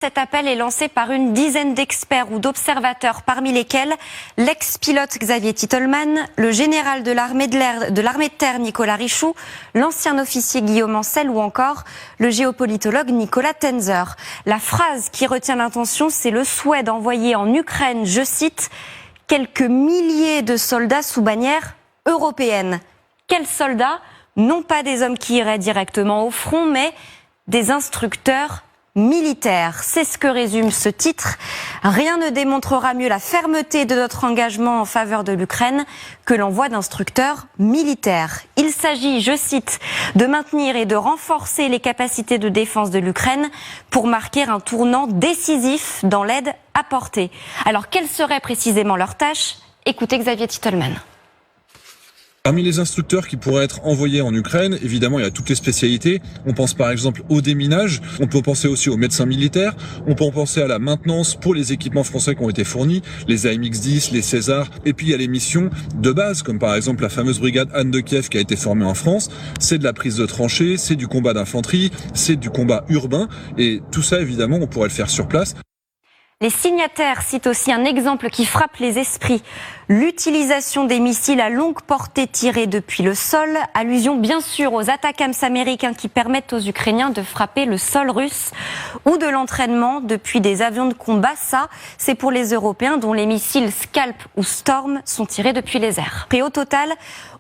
Cet appel est lancé par une dizaine d'experts ou d'observateurs, parmi lesquels l'ex-pilote Xavier Titelman, le général de l'armée de terre Nicolas Richoux, l'ancien officier Guillaume Ancel ou encore le géopolitologue Nicolas Tenzer. La phrase qui retient l'attention, c'est le souhait d'envoyer en Ukraine, je cite, quelques milliers de soldats sous bannière européenne. Quels soldats? Non pas des hommes qui iraient directement au front, mais des instructeurs militaire. C'est ce que résume ce titre. Rien ne démontrera mieux la fermeté de notre engagement en faveur de l'Ukraine que l'envoi d'instructeurs militaires. Il s'agit, je cite, de maintenir et de renforcer les capacités de défense de l'Ukraine pour marquer un tournant décisif dans l'aide apportée. Alors, quelle serait précisément leur tâche? Écoutez Xavier Titelman. Parmi les instructeurs qui pourraient être envoyés en Ukraine, évidemment, il y a toutes les spécialités. On pense par exemple au déminage, on peut penser aussi aux médecins militaires, on peut en penser à la maintenance pour les équipements français qui ont été fournis, les AMX-10, les César, et puis il y a les missions de base, comme par exemple la fameuse brigade Anne de Kiev qui a été formée en France. C'est de la prise de tranchées, c'est du combat d'infanterie, c'est du combat urbain, et tout ça, évidemment, on pourrait le faire sur place. Les signataires citent aussi un exemple qui frappe les esprits. L'utilisation des missiles à longue portée tirés depuis le sol, allusion bien sûr aux ATACMS américains qui permettent aux Ukrainiens de frapper le sol russe, ou de l'entraînement depuis des avions de combat. Ça, c'est pour les Européens dont les missiles Scalp ou Storm sont tirés depuis les airs. Et au total,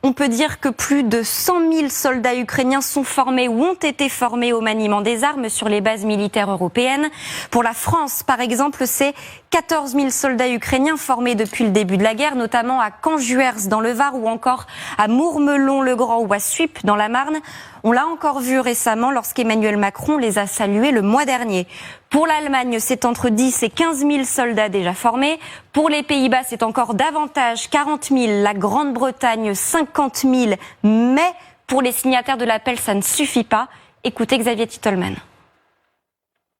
on peut dire que plus de 100 000 soldats ukrainiens sont formés ou ont été formés au maniement des armes sur les bases militaires européennes. Pour la France, par exemple, c'est 14 000 soldats ukrainiens formés depuis le début de la guerre, notamment à Canjuers dans le Var ou encore à Mourmelon-le-Grand ou à Suippes dans la Marne. On l'a encore vu récemment lorsqu'Emmanuel Macron les a salués le mois dernier. Pour l'Allemagne, c'est entre 10 et 15 000 soldats déjà formés. Pour les Pays-Bas, c'est encore davantage, 40 000. La Grande-Bretagne, 50 000. Mais pour les signataires de l'appel, ça ne suffit pas. Écoutez Xavier Titelman.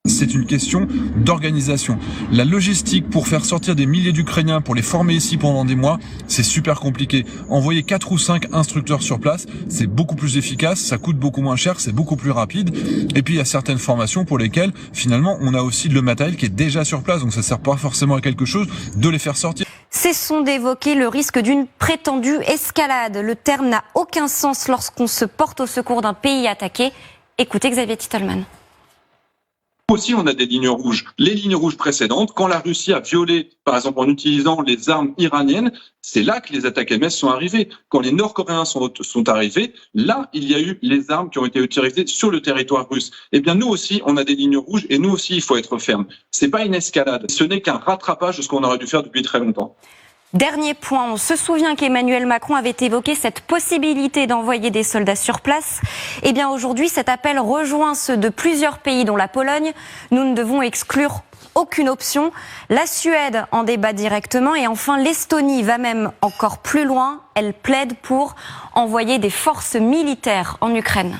C'est une question d'organisation. La logistique pour faire sortir des milliers d'Ukrainiens, pour les former ici pendant des mois, c'est super compliqué. Envoyer 4 ou 5 instructeurs sur place, c'est beaucoup plus efficace, ça coûte beaucoup moins cher, c'est beaucoup plus rapide. Et puis il y a certaines formations pour lesquelles, finalement, on a aussi le matériel qui est déjà sur place, donc ça sert pas forcément à quelque chose de les faire sortir. Cessons d'évoquer le risque d'une prétendue escalade. Le terme n'a aucun sens lorsqu'on se porte au secours d'un pays attaqué. Écoutez Xavier Titelman. Aussi, on a des lignes rouges. Les lignes rouges précédentes, quand la Russie a violé, par exemple en utilisant les armes iraniennes, c'est là que les attaques MS sont arrivées. Quand les Nord-Coréens sont arrivés, là, il y a eu les armes qui ont été utilisées sur le territoire russe. Eh bien, nous aussi, on a des lignes rouges et nous aussi, il faut être ferme. C'est pas une escalade. Ce n'est qu'un rattrapage de ce qu'on aurait dû faire depuis très longtemps. Dernier point, on se souvient qu'Emmanuel Macron avait évoqué cette possibilité d'envoyer des soldats sur place. Eh bien aujourd'hui, cet appel rejoint ceux de plusieurs pays dont la Pologne. Nous ne devons exclure aucune option. La Suède en débat directement et enfin l'Estonie va même encore plus loin. Elle plaide pour envoyer des forces militaires en Ukraine.